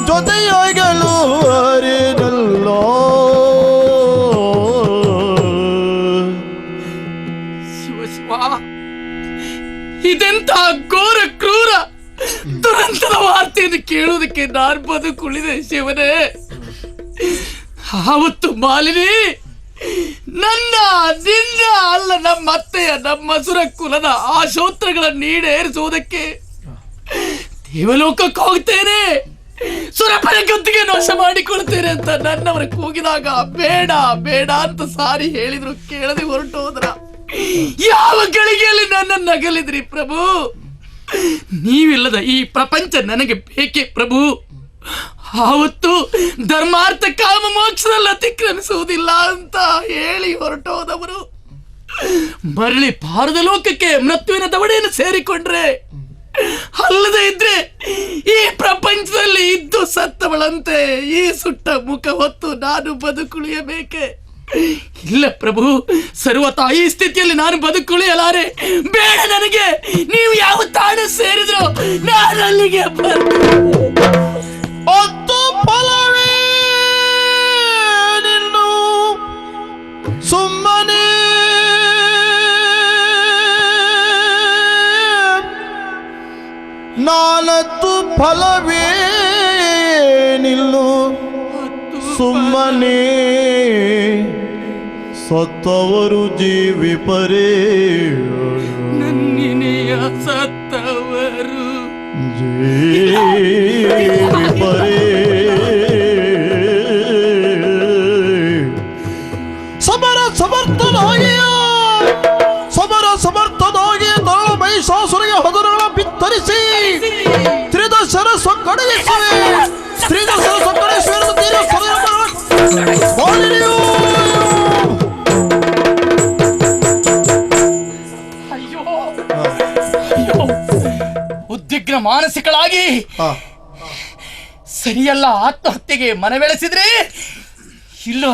ಜೊತೆಯಾಗಲು ಅರಿನಲ್ಲೋ
ಶಿವ ಶಿವ, ಇದೆಂತ ಘೋರ ಕ್ರೂರ ದುರಂತದ ವಾರ್ತೆಯನ್ನು ಕೇಳುವುದಕ್ಕೆ ನಾನು ಬದುಕುಳಿದೆ ಶಿವನೇ. ಆವತ್ತು ಮಾಲಿನಿ ನನ್ನ ನಿನ್ನ ಅಲ್ಲ ನಮ್ಮ ಅತ್ತೆಯ ನಮ್ಮ ಸುರ ಕುಲದ ಆಶೋತ್ರಗಳನ್ನು ಈಡೇರಿಸುವುದಕ್ಕೆ ದೇವಲೋಕಕ್ಕೆ ಹೋಗ್ತೇನೆ, ಸುರಪರ ಗದ್ದಿಗೆ ನಾಶ ಮಾಡಿಕೊಳ್ತೇನೆ ಅಂತ ನನ್ನವರ ಕೂಗಿದಾಗ ಬೇಡ ಬೇಡ ಅಂತ ಸಾರಿ ಹೇಳಿದ್ರು ಕೇಳದೆ ಹೊರಟು ಹೋದ್ರ. ಯಾವ ಗಳಿಗೆಯಲ್ಲಿ ನನ್ನನ್ನು ನಗಲಿದ್ರಿ ಪ್ರಭು? ನೀವಿಲ್ಲದ ಈ ಪ್ರಪಂಚ ನನಗೆ ಬೇಕೇ ಪ್ರಭು. ಆವತ್ತು ಧರ್ಮಾರ್ಥ ಕಾಮ ಮೋಕ್ಷದಲ್ಲಿ ಅತಿಕ್ರಮಿಸುವುದಿಲ್ಲ ಅಂತ ಹೇಳಿ ಹೊರಟೋದವರು ಮರಳಿ ಪಾರದ ಲೋಕಕ್ಕೆ ಮೃತ್ಯುವಿನ ದವಡೆಯನ್ನು ಸೇರಿಕೊಂಡ್ರೆ, ಅಲ್ಲದೆ ಇದ್ರೆ ಈ ಪ್ರಪಂಚದಲ್ಲಿ ಇದ್ದು ಸತ್ತವಳಂತೆ ಈ ಸುಟ್ಟ ಮುಖ ಹೊತ್ತು ನಾನು ಬದುಕುಳಿಯಬೇಕೆ? ಇಲ್ಲ ಪ್ರಭು, ಸರ್ವತಾ ಈ ಸ್ಥಿತಿಯಲ್ಲಿ ನಾನು ಬದುಕುಳಿಯಲಾರೆ. ಬೇಡ ನನಗೆ. ನೀವು ಯಾವ ತಾಣ ಸೇರಿದ್ರು ನಾನು ಅಲ್ಲಿಗೆ
ಅತ್ತು ಫಲವೇ ನಿನ್ನು ಸುಮ್ಮನೆ ನಾನತ್ತು ಫಲವೇ ನಿಲ್ಲು ಸುಮ್ಮನೆ ಸತ್ತವರು ಜೀವಿಪರೇ
ನನ್ನಿನೆಯ ಸತ್ತವರು
ಜೀವಿಪರೇ ಸಮರ್ಥನಾಗಿ ತಾಳು ಮಹಿಷಾಸುರಿಗೆ ಹಗರಗಳ ಬಿತ್ತರಿಸಿ ತ್ರಿದಶರ ಸೊಕ್ಕಡೆಯಿಸುವೆ ತ್ರಿದಶರ ಸೊಕ್ಕಡೆಯಿಸುವೆ
ಉದ್ವಿಗ್ನ ಮಾನಸಿಕಳಾಗಿ ಸರಿಯಲ್ಲ ಆತ್ಮಹತ್ಯೆಗೆ ಮನವೆಳೆಸಿದ್ರೆ ಇಲ್ಲ,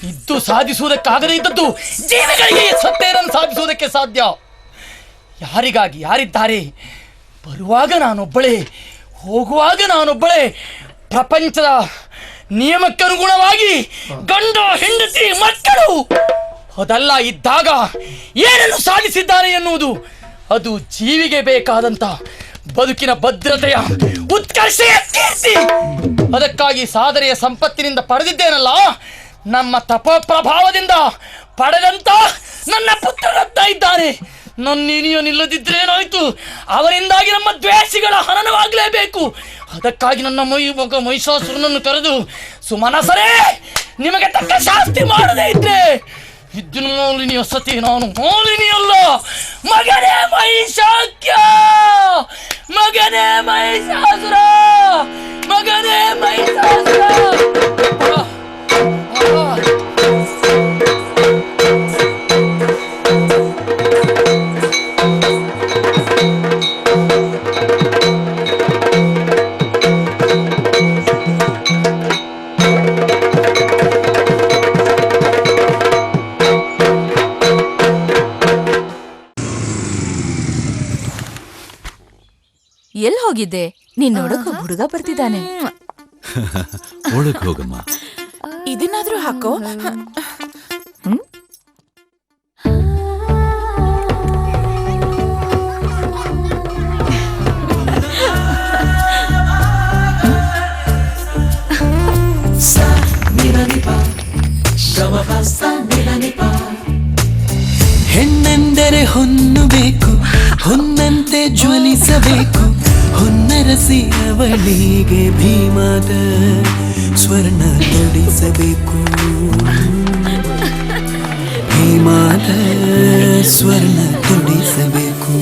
ಇದ್ದು ಸಾಧಿಸುವುದಕ್ಕಾಗದೇ ಇದ್ದದ್ದು ಜೀವಿಗಳಿಗೆ ಸತ್ತೇರನ್ನು ಸಾಧಿಸುವುದಕ್ಕೆ ಸಾಧ್ಯ. ಯಾರಿಗಾಗಿ ಯಾರಿದ್ದಾರೆ? ಬರುವಾಗ ನಾನೊಬ್ಬಳೇ, ಹೋಗುವಾಗ ನಾನೊಬ್ಬಳೇ. ಪ್ರಪಂಚದ ನಿಯಮಕ್ಕನುಗುಣವಾಗಿ ಗಂಡ ಹೆಂಡತಿ ಮಕ್ಕಳು ಅದೆಲ್ಲ ಇದ್ದಾಗ ಏನನ್ನು ಸಾಧಿಸಿದ್ದಾರೆ ಎನ್ನುವುದು ಅದು ಜೀವಿಗೆ ಬೇಕಾದಂತ ಬದುಕಿನ ಭದ್ರತೆಯ ಉತ್ಕರ್ಷೆಯ ಕೀರ್ತಿ. ಅದಕ್ಕಾಗಿ ಸಾಧನೆಯ ಸಂಪತ್ತಿನಿಂದ ಪಡೆದಿದ್ದೇನಲ್ಲ, ನಮ್ಮ ತಪೋಪ್ರಭಾವದಿಂದ ಪಡೆದಂತ ನನ್ನ ಪುತ್ರರತ್ತ ಇದ್ದಾರೆ. ನನ್ನಿನಿಯೋ ನಿಲ್ಲದಿದ್ರೇನಾಯ್ತು? ಅವರಿಂದಾಗಿ ನಮ್ಮ ದ್ವೇಷಿಗಳ ಹನನವಾಗಲೇಬೇಕು. ಅದಕ್ಕಾಗಿ ನನ್ನ ಮಗ ಮಹಿಷಾಸುರನನ್ನು ಕರೆದು, ಸುಮನಸರೇ, ನಿಮಗೆ ತಕ್ಕ ಶಾಸ್ತಿ ಮಾಡದೇ ಇದ್ರೆ ಇದ್ದು ಮೌಲಿನಿ ಸತಿ ನಾನು ಮೌಲಿನಿ ಅಲ್ಲ, ಮಗನೇ ಮಹಿಷಾಕ್ಯ, ಮಗನೇ ಮಹಿಷಾಸುರ, ಮಗನೇ ಮಹಿಷಾಸುರ.
ಎಲ್ಲಿ ಹೋಗಿದ್ದೆ? ನೀನ್ ನೋಡಕ್ ಒಬ್ಬ ಹುಡುಗ ಬರ್ತಿದ್ದಾನೆ.
ಒಳಗ್ ಹೋಗಮ್ಮ.
ಇದನ್ನಾದ್ರೂ ಹಾಕೋ.
ಹೆಣ್ಣೆಂದರೆ ಹೊನ್ನು ಬೇಕು, ಹೊನ್ನಂತೆ ಜ್ವಲಿಸಬೇಕು. ಹೊನ್ನರಸಿ ಅವಳಿಗೆ ಭೀಮಾದ ಸ್ವರ್ಣ ತೊಡಿಸಬೇಕು, ಭೀಮಾದ ಸ್ವರ್ಣ ತೊಡಿಸಬೇಕು.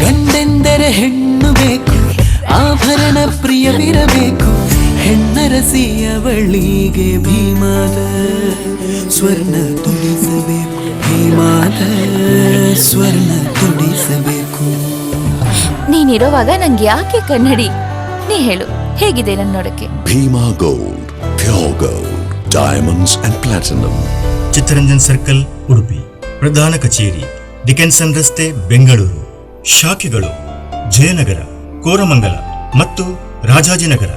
ಗಂಡೆಂದರೆ ಹೆಣ್ಣು ಬೇಕು, ಆಭರಣ ಪ್ರಿಯವಿರಬೇಕು. ಹೊನ್ನರಸಿಯವಳಿಗೆ ಭೀಮಾದ ಸ್ವರ್ಣ ತೊಡಿಸಬೇಕು, ಭೀಮಾದ ಸ್ವರ್ಣ ತೊಡಿಸಬೇಕು.
ನೀನಿರೋವಾಗ ನಂಗೆ ಯಾಕೆ ಕನ್ನಡಿ? ನೀ ಹೇಳು, ಹೇಗಿದೆ ನನ್ನ ನೋಡಕ್ಕೆ?
Bhima gold, pure gold, diamonds and platinum.
Chittaranjan circle, Udupi. ಪ್ರಧಾನ ಕಚೇರಿ ಡಿಕೆನ್ಸನ್ ರಸ್ತೆ, ಬೆಂಗಳೂರು. ಶಾಖೆಗಳು ಜಯನಗರ, ಕೋರಮಂಗಲ ಮತ್ತು ರಾಜಾಜಿನಗರ.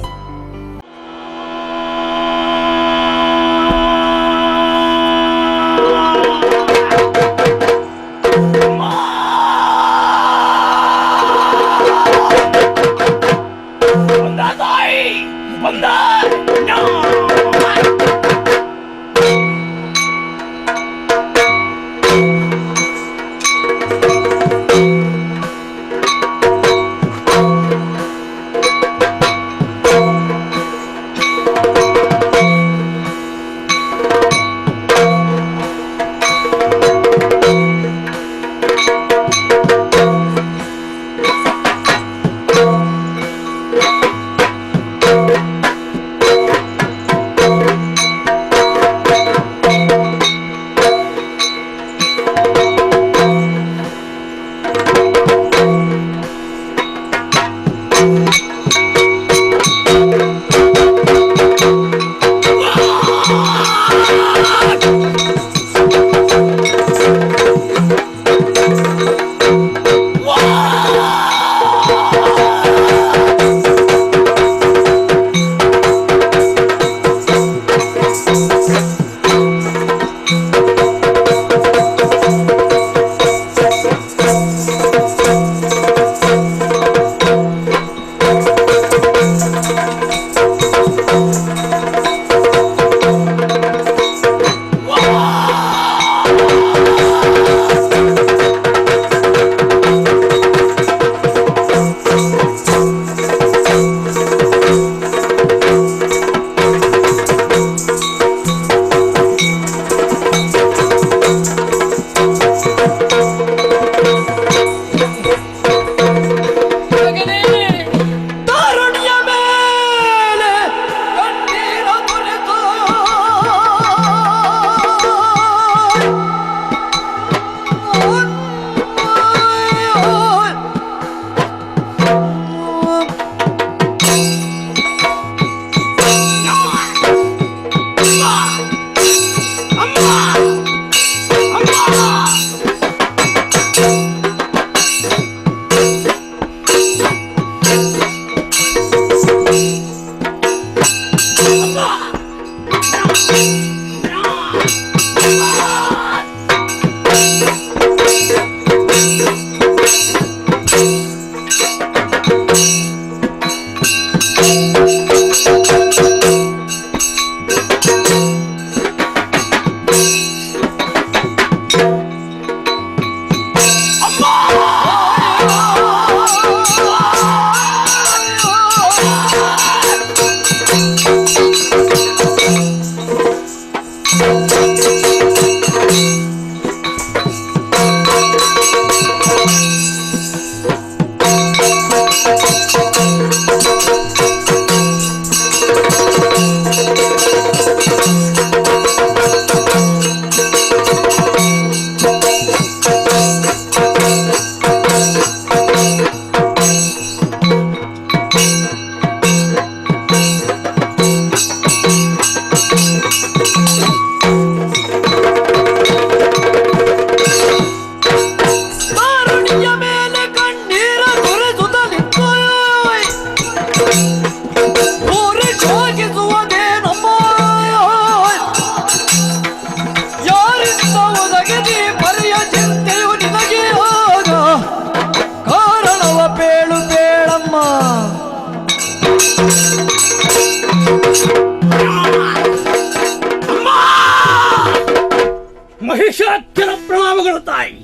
ಮಹಿಷಾತ್ಯರ ಪ್ರಣಾಮಗಳು ತಾಯಿ.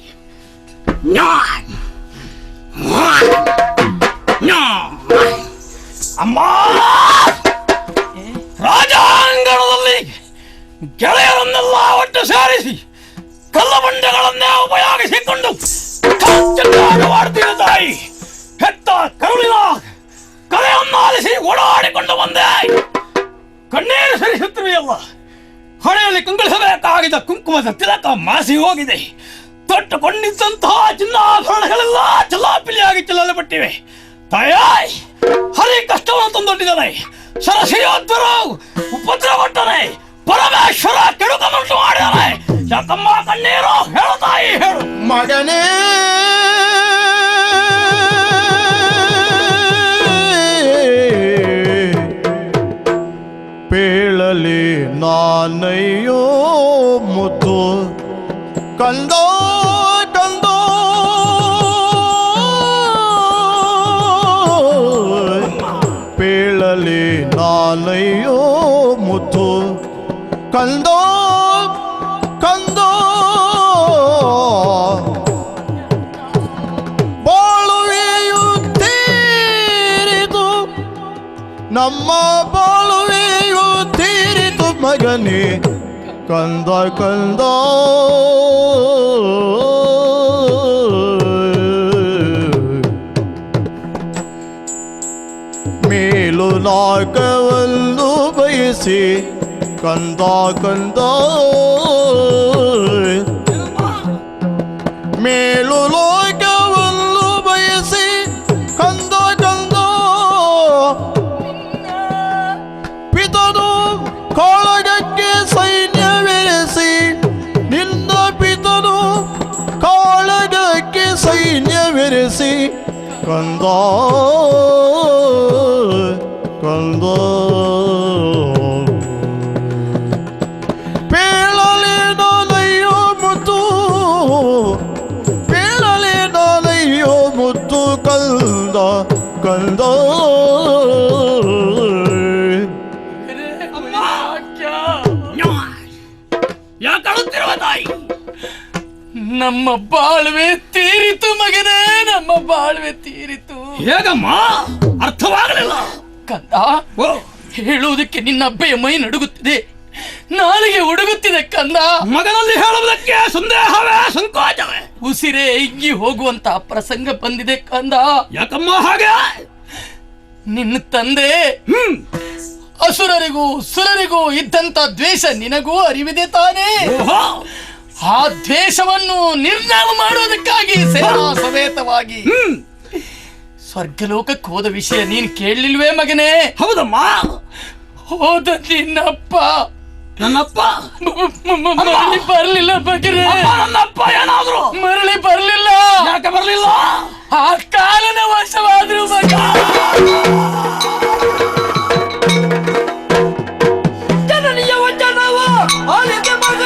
ಅಮ್ಮ, ರಾಜಾಂಗಣದಲ್ಲಿ ಗೆಳೆಯರನ್ನೆಲ್ಲ ಒಟ್ಟು ಸೇರಿಸಿ ಕಲ್ಲ ಬಂಡೆಗಳನ್ನೇ ಉಪಯೋಗಿಸಿಕೊಂಡು ಮಾಡುತ್ತೀರ ತಾಯಿ. ಹೆತ್ತ ಕರುಳಿನ ಕಲೆಯನ್ನಾಲಿಸಿ ಓಡಾಡಿಕೊಂಡು ಬಂದೆ. ಕಣ್ಣೀರು ಸರಿಸುತ್ತಿರುವೆಯಲ್ಲ. ಹೊಳೆಯಲ್ಲಿ ಕುಂಕುಳಿಸಬೇಕಾಗಿದ್ದ ಕುಂಕುಮದ ತಿಲಕ ಮಾಸಿ ಹೋಗಿದೆ. ತೊಟ್ಟುಕೊಂಡಿದ್ದಂತಹ ಚಿನ್ನಾಭರಣಗಳೆಲ್ಲ ಚಲಾಪಿಲಿಯಾಗಿ ಚೆಲ್ಲಲ್ಪಟ್ಟಿವೆ. ತಾಯಾಯ್, ಹರಿ ಕಷ್ಟವನ್ನು ತಂದೊಡ್ಡಿದ್ದಾನೆ. ಸರಸಿಯೋದ್ಧರು ಉಪದ್ರವಟ್ಟನೆ. ಪರಮೇಶ್ವರ ಕೆಡುಕನ್ನುಂಟು ಮಾಡಿದಾನೆ. ಯಾಕಮ್ಮ ಕಣ್ಣೀರು? ಹೇಳು ತಾಯಿ, ಹೇಳು.
ಮಗನೇ ಪೇಳಲಿ ನಾನಯ್ಯೋ ಮುದ್ದು ಕಂದೋ ಕಂದೋ ಪೇಳಲಿ ನಾನಯ್ಯೋ ಮುದ್ದು ಕಂದೋ ಕಂದೋ ಬಾಳುವೆಯು ತೀರಿತು ನಮ್ಮ ಬಾಳುವೆಯು ತೀರಿತು ಮಗನೇ ಕಂದ ಕಂದ ಮೇಲು ನಾಗವನ್ನು ಬಯಸಿ ಕಂದ ಕಂದ ಮೇಲು ಲೋಕವನ್ನು ಬಯಸಿ ಕಂದ ಕಂದ ಪಿತನು ಕಾಳಗಕ್ಕೆ ಸೈನ್ಯವೆರೆಸಿ ನಿನ್ನ ಪಿತನು ಕಾಳಗಕ್ಕೆ ಸೈನ್ಯವೆರೆಸಿ ಕಂದ ಕಂದ ಪೇಳಲೆ ನಾನಯ್ಯೋ ಮುತ್ತು ಪೇಳಲೆ ನಾನಯ್ಯೋ ಮುತ್ತು ಕಂದ ಕಂದ
ಯಾಕಳುತ್ತಿರುವ ತಾಯಿ?
ನಮ್ಮ ಬಾಳ್ವೆ ತೀರಿತು ಮಗನೇ, ನಮ್ಮ ಬಾಳ್ವೆ ತೀರಿತು.
ಹೇಗಮ್ಮ? ಅರ್ಥವಾಗಲಿಲ್ಲ.
ಕಂದ, ಹೇಳುವುದಕ್ಕೆ ನಿನ್ನ ಅಬ್ಬೆಯ ಮೈ ನಡುಗುತ್ತಿದೆ, ನಾಲಿಗೆ ಉಡುಗುತ್ತಿದೆ ಕಂದ.
ಮಗನಲ್ಲಿ ಹೇಳುವುದಕ್ಕೆ ಸಂದೇಹವೇ, ಸಂಕೋಚವೇ,
ಉಸಿರೇ ಇಂಗಿ ಹೋಗುವಂತ ಪ್ರಸಂಗ ಬಂದಿದೆ ಕಂದ.
ಯಾಕಮ್ಮ ಹಾಗೆ?
ನಿನ್ನ ತಂದೆ ಅಸುರರಿಗೂ ಸುರರಿಗೂ ಇದ್ದಂತ ದ್ವೇಷ ನಿನಗೂ ಅರಿವಿದೆ ತಾನೇ. ಆ ದ್ವೇಷವನ್ನು ನಿರ್ನಾಮ ಮಾಡುವುದಕ್ಕಾಗಿ ಸೇನಾ ಸಮೇತವಾಗಿ ಸ್ವರ್ಗಲೋಕಕ್ಕೆ ಹೋದ ವಿಷಯ ನೀನು ಕೇಳಲಿಲ್ವೇ ಮಗನೇ?
ಹೌದಮ್ಮ.
ಹೋದ ನಿನ್ನಪ್ಪ,
ನನ್ನಪ್ಪ
ಮರಳಿ ಬರ್ಲಿಲ್ಲ ಮಗನೇ.
ನನ್ನಪ್ಪ ಏನಾದ್ರು
ಮರಳಿ ಬರ್ಲಿಲ್ಲ.
ಯಾಕೆ ಬರ್ಲಿಲ್ಲ?
ಆ ಕಾಲನ ವಶವಾದ್ರು ಮಗ.
ಜನನೀಯ ವಚನವ ಆಲಿಕೆ ಮಗ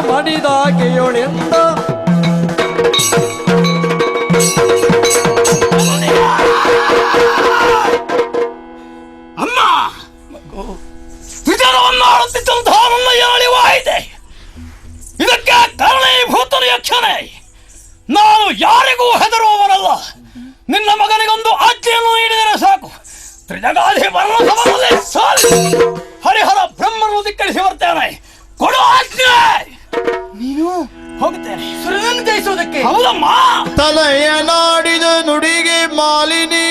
ಮಣಿದಾಕೆಯೊಳೆಂದ ಅಮ್ಮ ವಿಚಾರವನ್ನು ಆಳುತ್ತಿದ್ದಂತಹ ನನ್ನ ಯಾಳಿವಾಯಿದೆ. ಇದಕ್ಕೆ ಕಾರಣೀಭೂತರು ಯಕ್ಷಣೆ. ನಾನು ಯಾರಿಗೂ ಹೆದರುವವನಲ್ಲ. ನಿನ್ನ ಮಗನಿಗೊಂದು ಆಜ್ಞೆಯನ್ನು ನೀಡಿದರೆ ಸಾಕು. ತ್ರಿಜಗಾಧಿ ಹರಿಹರ ಬ್ರಹ್ಮನು ಧಿಕ್ಕರಿಸಿ ಬರ್ತೇನೆ. ಕೊಡು ಆಜ್ಞೆ.
ನೀನು
ಹೋಗುತ್ತೇನೆ
ಸುರನನ್ನು ಜಯಿಸುವುದಕ್ಕೆ.
ಹೌದಮ್ಮ.
ತಲೆಯ ನಾಡಿದ ನುಡಿಗೆ ಮಾಲಿನಿ,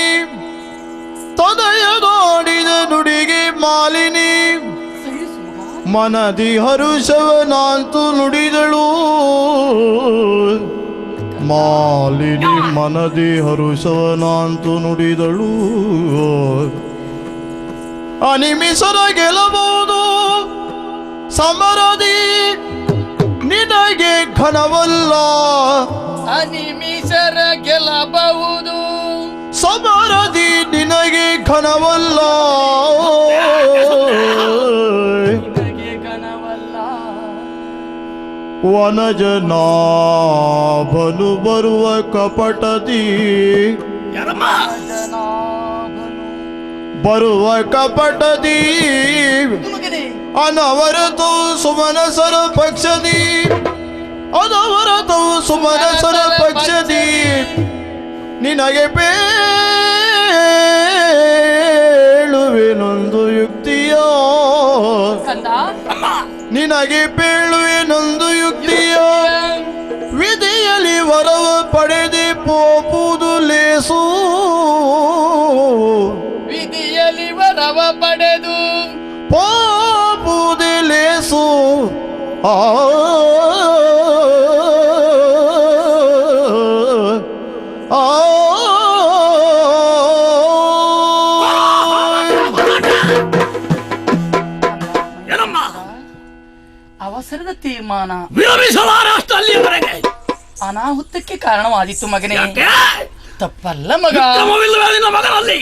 ತಲೆಯ ನಾಡಿದ ನುಡಿಗೆ ಮಾಲಿನಿ, ಮನದಿ ಹರುಷವನಾಂತು ನುಡಿದಳು. ಮಾಲಿನಿ ಮನದಿ ಹರುಷವನಾಂತು ನುಡಿದಳು. ಅನಿಮಿಸರ ಗೆಲ್ಲಬಹುದು ಸಮರದಿ ನಿನಗೆ ಘನವಲ್ಲ,
ಅನಿಮಿಷರ ಗೆಲ್ಲಬಹುದು,
ಸಮರದಿ ನಿನಗೆ ಘನವಲ್ಲ. ವನಜನಾಭನು ಬರುವ ಕಪಟದಿ, ಬರುವ ಕಪಟದಿ ಅನವರತು ಸುಮನಸರ ಪಕ್ಷದಿ, ಅನವರತು ಸುಮನಸರ ಪಕ್ಷದಿ ನಿನಗೆ ಪೇಳುವೆನೊಂದು ಯುಕ್ತಿಯ, ನಿನಗೆ ಪೇಳುವೆನೊಂದು ಯುಕ್ತಿಯ. ವಿಧಿಯಲ್ಲಿ ವರವ ಪಡೆದೆ ಪೋಪುದು ಲೇಸು,
ವಿಧಿಯಲ್ಲಿ ವರವ ಪಡೆದು
ಪೋಪುದು ಲೇಸು. ಆ
ಅವಸರದ ತೀರ್ಮಾನ
ವಿರಮಿಸಲಾರಷ್ಟು ಅಲ್ಲಿಯವರೆಗೆ
ಅನಾಹುತಕ್ಕೆ ಕಾರಣವಾದಿತ್ತು ಮಗನೇ. ತಪ್ಪಲ್ಲ ಮಗ,
ನಿನ್ನ ಮಗನಲ್ಲಿ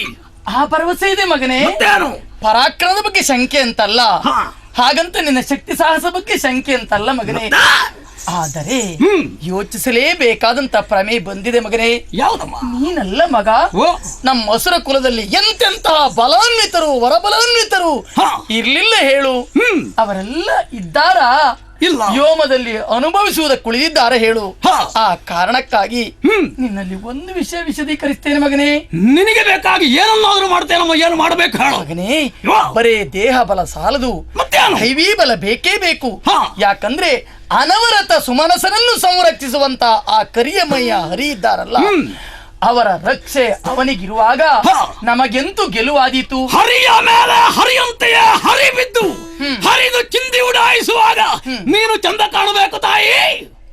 ಆ ಭರವಸೆ ಇದೆ ಮಗನೇ.
ಮತ್ತೇನು?
ಪರಾಕ್ರಮದ ಬಗ್ಗೆ ಶಂಕೆ ಅಂತಲ್ಲ, ಹಾಗಂತ ನಿನ್ನ ಶಕ್ತಿ ಸಾಹಸ ಬಗ್ಗೆ ಶಂಕೆ ಅಂತಲ್ಲ ಮಗನೇ. ಆದರೆ ಯೋಚಿಸಲೇಬೇಕಾದಂತ ಪ್ರಮೇ ಬಂದಿದೆ ಮಗನೇ.
ಯಾವ್ದಮ್ಮ?
ನೀನಲ್ಲ ಮಗ, ನಮ್ಮ ಅಸುರ ಕುಲದಲ್ಲಿ ಎಂತೆಂತಹ ಬಲಾನ್ವಿತರು ವರಬಲಾನ್ವಿತರು ಇರ್ಲಿಲ್ಲ ಹೇಳು. ಅವರೆಲ್ಲ ಇದ್ದಾರಾ?
ಇಲ್ಲ.
ವ್ಯೋಮದಲ್ಲಿ ಅನುಭವಿಸುವುದಕ್ಕೆ ಉಳಿದಿದ್ದಾರೆ ಹೇಳು. ಆ ಕಾರಣಕ್ಕಾಗಿ ನಿನ್ನಲ್ಲಿ ಒಂದು ವಿಷಯ ವಿಶದೀಕರಿಸ್ತೇನೆ ಮಗನೇ.
ನಿನಗೆ ಬೇಕಾಗಿ ಏನನ್ನಾದ್ರೂ ಮಾಡ್ತೇನಮ್ಮ, ಏನು ಮಾಡಬೇಕು ಹೇಳು
ಮಗನೇ. ಬರೇ ದೇಹ ಬಲ ಸಾಲದು, ದೈವೀ ಬಲ ಬೇಕೇ ಬೇಕು. ಯಾಕಂದ್ರೆ ಅನವರತ ಸುಮನಸರನ್ನು ಸಂರಕ್ಷಿಸುವಂತ ಆ ಕರಿಯಮಯ್ಯ ಹರಿ ಇದ್ದಾರಲ್ಲ, ಅವರ ರಕ್ಷೆ ಅವನಿಗಿರುವಾಗ ನಮಗೆಂತೂ ಗೆಲುವಾದೀತು.
ಹರಿಯ ಮೇಲೆ ಹರಿಯಂತೆಯೇ ಹರಿ ಬಿದ್ದು ಹರಿದು ಚಿಂದಿ ಉಡಾಯಿಸುವಾಗ ನೀನು ಚಂದ ಕಾಣಬೇಕು ತಾಯಿ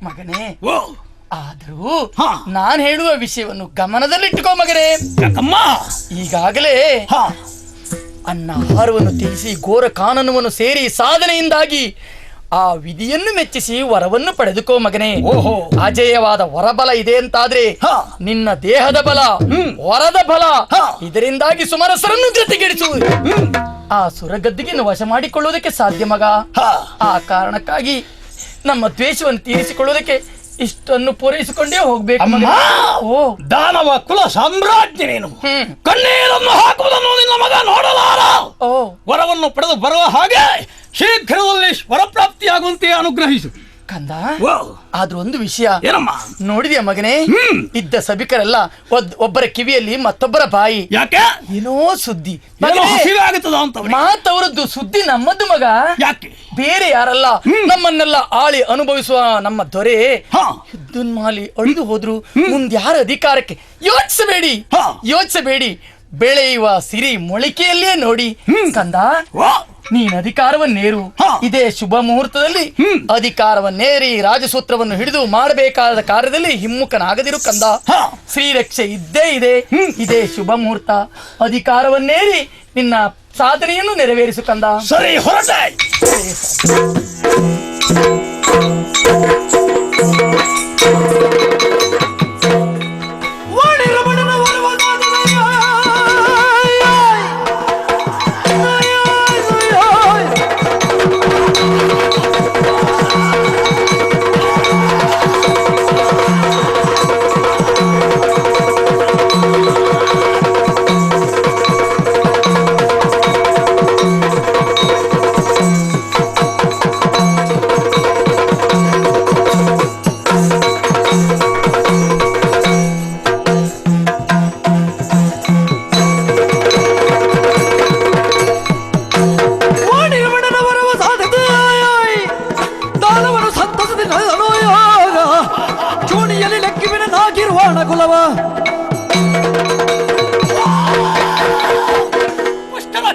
ಮಗನೇ. ಆದ್ರೂ ನಾನ್ ಹೇಳುವ ವಿಷಯವನ್ನು ಗಮನದಲ್ಲಿಟ್ಟುಕೋ ಮಗನೇ. ಈಗಾಗಲೇ ಅನ್ನಾಹಾರವನ್ನು ತ್ಯಜಿಸಿ ಘೋರ ಕಾನನವನ್ನು ಸೇರಿ ಸಾಧನೆಯಿಂದಾಗಿ ಆ ವಿಧಿಯನ್ನು ಮೆಚ್ಚಿಸಿ ವರವನ್ನು ಪಡೆದುಕೋ ಮಗನೇ. ಅಜೇಯವಾದ ವರಬಲ ಇದೆ ಅಂತಾದ್ರೆ ನಿನ್ನ ದೇಹದ ಬಲ, ವರದ ಬಲ, ಇದರಿಂದಾಗಿ ಸುಮರಸರನ್ನು ಜೊತೆಗೆಡಿಸುವುದು ಆ ಸುರಗದ್ದಿಗೆಯನ್ನು ವಶ ಮಾಡಿಕೊಳ್ಳುವುದಕ್ಕೆ ಸಾಧ್ಯ ಮಗ. ಆ ಕಾರಣಕ್ಕಾಗಿ ನಮ್ಮ ದ್ವೇಷವನ್ನು ತೀರಿಸಿಕೊಳ್ಳುವುದಕ್ಕೆ ಇಷ್ಟನ್ನು ಪೂರೈಸಿಕೊಂಡೇ ಹೋಗ್ಬೇಕು.
ದಾನವ ಕುಲ ಸಾಮ್ರಾಜ್ಞಿ ನೀನು ಕಣ್ಣೀರನ್ನು ಹಾಕುವುದನ್ನು ನಿನ್ನ ಮಗ ನೋಡಲಾರ. ವರವನ್ನು ಪಡೆದು ಬರುವ ಹಾಗೆ ಶೀಘ್ರದಲ್ಲಿ ವರಪ್ರಾಪ್ತಿಯಾಗುವಂತೆ ಅನುಗ್ರಹಿಸು
ಕಂದ. ಆದ್ರೂ ಒಂದು ವಿಷಯ
ಏನಮ್ಮ
ನೋಡಿದ್ಯಾ ಮಗನೇ? ಇದ್ದ ಸಭಿಕರೆಲ್ಲ ಒಬ್ಬರ ಕಿವಿಯಲ್ಲಿ ಮತ್ತೊಬ್ಬರ ಬಾಯಿ.
ಯಾಕೆ?
ಏನೋ ಸುದ್ದಿ
ಮಾತವರದ್ದು
ಸುದ್ದಿ ನಮ್ಮದ್ದು ಮಗ.
ಯಾಕೆ?
ಬೇರೆ ಯಾರಲ್ಲ, ನಮ್ಮನ್ನೆಲ್ಲ ಆಳಿ ಅನುಭವಿಸುವ ನಮ್ಮ ದೊರೆ ಯುದ್ಧನ್ಮಾಲಿ ಅಳಿದು ಹೋದ್ರು. ಮುಂದೆ ಯಾರ ಅಧಿಕಾರಕ್ಕೆ ಯೋಚಿಸಬೇಡಿ. ಬೆಳೆಯುವ ಸಿರಿ ಮೊಳಿಕೆಯಲ್ಲೇ ನೋಡಿ ಕಂದ. ನೀನ್ ಅಧಿಕಾರವನ್ನೇರು. ಇದೇ ಶುಭ ಮುಹೂರ್ತದಲ್ಲಿ ಅಧಿಕಾರವನ್ನೇರಿ ರಾಜಸೂತ್ರವನ್ನು ಹಿಡಿದು ಮಾಡಬೇಕಾದ ಕಾರ್ಯದಲ್ಲಿ ಹಿಮ್ಮುಖನಾಗದಿರು ಕಂದ. ಶ್ರೀರಕ್ಷೆ ಇದ್ದೇ ಇದೆ. ಇದೇ ಶುಭ ಮುಹೂರ್ತ. ಅಧಿಕಾರವನ್ನೇರಿ ನಿನ್ನ ಸಾಧನೆಯನ್ನು ನೆರವೇರಿಸು ಕಂದ.
ಸರಿ, ಹೊರಟೆ.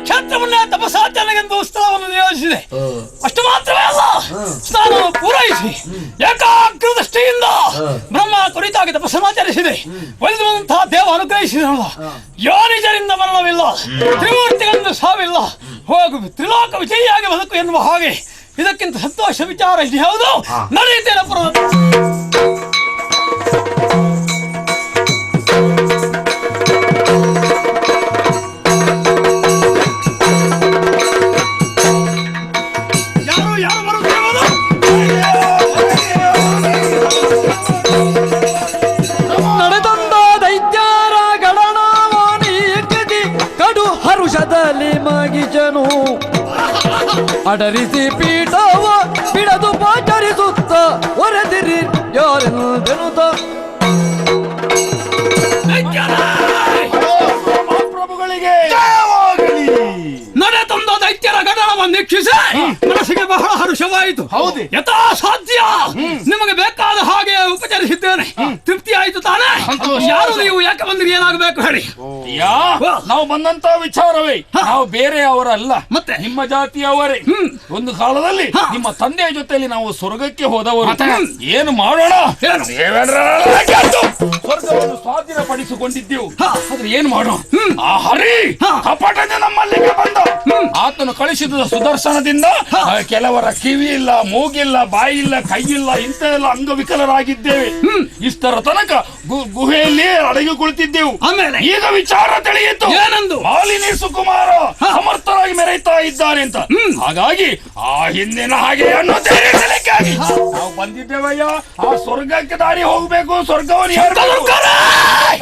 ಕ್ಷೇತ್ರವನ್ನೇ ತಪಸಾಚರಣೆಗೆಂದು ಸ್ಥಳವನ್ನು ನಿಯೋಜಿಸಿದೆ. ಅಷ್ಟು ಮಾತ್ರವೇ ಅಲ್ಲ, ಸ್ನಾನವನ್ನು ಪೂರೈಸಿ ಏಕಾಗ್ರ ದೃಷ್ಟಿಯಿಂದ ಬ್ರಹ್ಮ ಕುರಿತಾಗಿ ತಪಸ್ಸನ್ನಾಚರಿಸಿದೆ. ಒಲಿದು ಬಂದಂತಹ ದೇವ ಅನುಗ್ರಹಿಸಿದನಲ್ಲ, ಯೋನಿಜರಿಂದ ಮರಣವಿಲ್ಲ, ತ್ರಿಮೂರ್ತಿಗಳಿಂದ ಸಾವಿಲ್ಲ, ಹೋಗು ತ್ರಿಲೋಕ ವಿಜಯಿಯಾಗಿ ಬದುಕು ಎನ್ನುವ ಹಾಗೆ
ಇದಕ್ಕಿಂತ ಸಂತೋಷ ವಿಚಾರ ಇಲ್ಲಿ ಯಾವುದು ನಡೆಯುತ್ತೇನೆ
ನಡೆದಂದ ದೈತ್ಯರ ಗಣನಾವಾಣಿ ಕದಿ ಕಡು ಹರುಷದಲ್ಲಿ ಮಗಿಜನು ಅಡರಿಸಿ ಪೀಠವ ಬಿಡದು ಪಾಚರಿಸುತ್ತ ಹೊರೆದಿರಿ ಯಾರೆನುತ
ಪ್ರಭುಗಳಿಗೆ
ನಡೆ ತಂದ ದೈತ್ಯರ ಗಣನವನ್ನು ವೀಕ್ಷಿಸಿ ಮನಸ್ಸಿಗೆ ಬಹಳ ಹರ್ಷವಾಯಿತು.
ಹೌದು,
ಯಥಾ ಸಾಧ್ಯ ನಿಮಗೆ ಬೇಕಾದ ಹಾಗೆ ಉಪಚರಿಸಿದ್ದೇನೆ. ತೃಪ್ತಿ ಆಯ್ತು ತಾನೇ? ಯಾರು ನೀವು? ಯಾಕೆ ಬಂದಿರಿ? ಏನಾಗಬೇಕು ಹೇಳಿ.
ನಾವು ಬಂದಂತ ವಿಚಾರವೇ, ನಾವು ಬೇರೆಯವರಲ್ಲ, ಮತ್ತೆ ನಿಮ್ಮ ಜಾತಿಯವರೇ. ಒಂದು ಕಾಲದಲ್ಲಿ ನಿಮ್ಮ ತಂದೆಯ ಜೊತೆಯಲ್ಲಿ ನಾವು ಸ್ವರ್ಗಕ್ಕೆ ಹೋದವರು. ಏನು ಮಾಡೋಣ? ಸ್ವರ್ಗವನ್ನು ಸ್ವಾಧೀನಪಡಿಸಿಕೊಂಡಿದ್ದೆವು. ಆದ್ರೆ ಏನು ಮಾಡೋಣ? ಆ ಹರಿ ಕಪಟದ ನಮ್ಮಲ್ಲಿಗೆ ಬಂದ. ಆತನು ಕಳಿಸಿದ ಸುದರ್ಶನದಿಂದ ಕೆಲವರ ಕಿವಿ ಇಲ್ಲ, ಮೂಗಿಲ್ಲ, ಬಾಯಿ ಇಲ್ಲ, ಕೈ ಇಲ್ಲ, ಇಂಥ ಎಲ್ಲ ಅಂಗವಿಕಲರಾಗಿದ್ದೇವೆ. ಇಷ್ಟರ ತನಕ ಗುಹೆಯಲ್ಲಿ ಅಡಗಿ ಕುಳಿತಿದ್ದೆವು. ಆಮೇಲೆ ಈಗ ವಿಚಾರ ತಿಳಿಯಿತು. ಏನಂದು? ಮಾಲಿನಿ ಸುಕುಮಾರ ಸಮರ್ಥರಾಗಿ ಮೆರೆಯುತ್ತಾ ಇದ್ದಾನೆ ಅಂತ. ಹಾಗಾಗಿ ಆ ಹಿಂದಿನ ಹಾಗೆ ನಾವು ಬಂದಿದ್ದೇವಯ್ಯ. ಆ ಸ್ವರ್ಗಕ್ಕೆ ದಾರಿ ಹೋಗ್ಬೇಕು. ಸ್ವರ್ಗವನ್ನು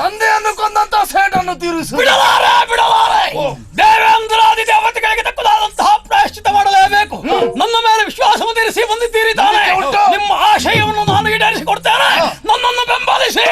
ತಂದೆಯನ್ನು ಕೊಂದಂತ ಸೇಟನ್ನು ತೀರಿಸು.
ದೇವೇಂದ್ರಾದಿ ದೇವತೆಗಳಿಗೆ ತಕ್ಕದಾದಂತಹ ಪ್ರಾಯಶ್ಚಿತ ಮಾಡಲೇಬೇಕು. ನನ್ನ ಮೇಲೆ ವಿಶ್ವಾಸವನ್ನು ತೀರಿಸಿ ಬಂದಿದ್ದೀರಿ ತಾನೆ? ನಿಮ್ಮ ಆಶಯವನ್ನು ನಾನು ಈಡೇರಿಸಿಕೊಡ್ತೇನೆ. ನನ್ನನ್ನು ಬೆಂಬಲಿಸಿ.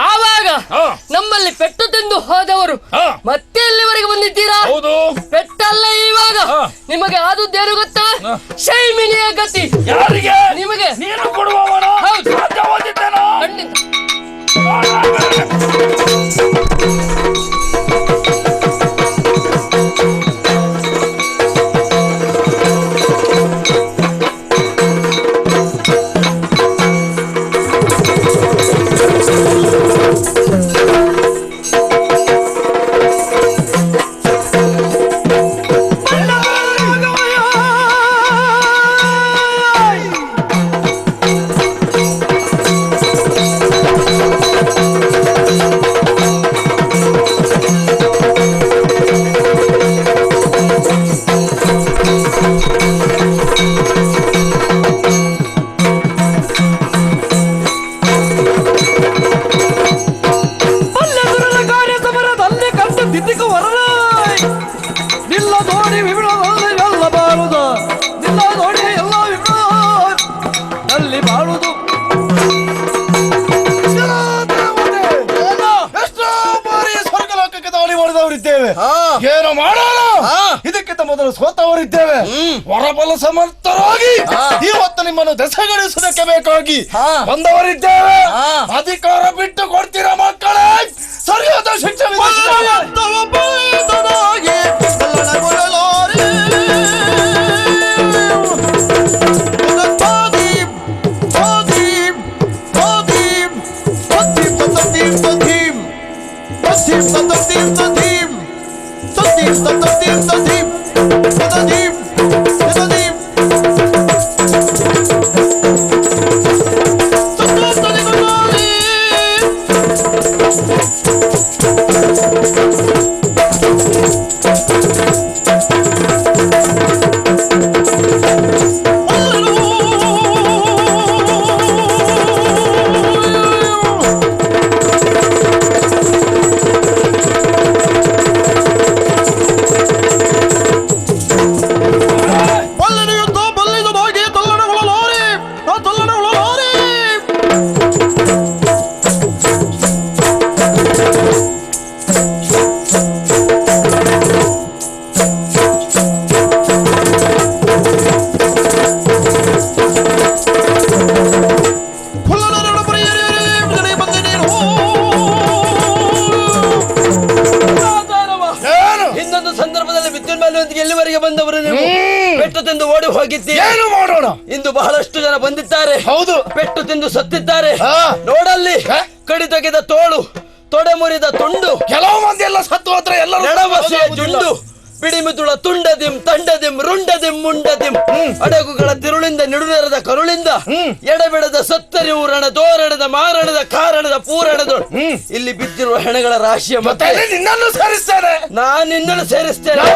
ಆವಾಗ ನಮ್ಮಲ್ಲಿ ಪೆಟ್ಟು ತಿಂದು ಹೋದವರು ಮತ್ತೆ ಎಲ್ಲಿವರೆಗೆ ಬಂದಿದ್ದೀರಾ? ಪೆಟ್ಟಲ್ಲ ಇವಾಗ ನಿಮಗೆ ಆದುದ್ದೇನು ಗೊತ್ತಾ? ಶೈಮಿನಿಯ ಗತಿ.
ಯಾರಿಗೆ?
ನಿಮಗೆ.
ನೀನು ಕೊಡುವವನ?
ಹೌದು.
ಖಂಡಿತ.
ಏನು ಮಾಡೋಣ? ಇದಕ್ಕಿಂತ ಮೊದಲು ಸೋತವರಿದ್ದೇವೆ. ಹೊರಬಲ ಸಮರ್ಥರಾಗಿ ಇವತ್ತು ನಿಮ್ಮನ್ನು ದೆಸೆಗೊಳಿಸುವುದಕ್ಕೆ ಬೇಕಾಗಿ ಬಂದವರಿದ್ದೇವೆ. ಅಧಿಕಾರ ಬಿಟ್ಟು ಕೊಡ್ತೀರಾ ಮಕ್ಕಳೇ? ಸರಿಯಾದ ಶಿಕ್ಷೆ
ಇನ್ನೊಂದು ಸಂದರ್ಭದಲ್ಲಿ ವಿದ್ಯುನ್ಮಾನದೊಂದಿಗೆ ಎಲ್ಲಿವರೆಗೆ ಬಂದವರು ನೀವು ಪೆಟ್ಟು ತಿಂದು ಓಡಿ ಹೋಗಿದ್ದೀರಿ.
ಏನು ಮಾಡೋಣ?
ಇಂದು ಬಹಳಷ್ಟು ಜನ ಬಂದಿದ್ದಾರೆ.
ಹೌದು,
ಪೆಟ್ಟು ತಿಂದು ಸತ್ತಿದ್ದಾರೆ. ನೋಡಲ್ಲಿ ಕಡಿತೊಗೆದ ತೋಳು, ತೊಡೆ ಮುರಿದ ತುಂಡು,
ಕೆಲವು ಮಂದಿ ಎಲ್ಲ ಸತ್ತು ಹೋದ್ರೆ ಎಲ್ಲರೂ
ಎಡವಸೆಯ ಜುಂಡು, ಬಿಡಿಮಿದುಳ ತುಂಡದಿಂ ತಂಡದಿಂ ರುಂಡದಿಂ ಮುಂಡದಿಂ, ಅಡಗುಗಳ ತಿರುಳಿಂದ ನಿಡುನೆರದ ಕರುಳಿಂದ ಎಡಬಿಡದ ಸತ್ತರಿವು ರಣ ತೋರಣದ ಮಾರಣದ ಕಾರಣದ ಪೂರಣದ ಇಲ್ಲಿ ಬಿದ್ದಿರುವ ಹೆಣಗಳ ರಾಶಿಯ ಮತ್ತೆ
ನಿನ್ನನ್ನು ಸೇರಿಸ್ತೇನೆ.
ನಾನಿನ್ನಲು ಸೇರಿಸ್ತೇನೆ.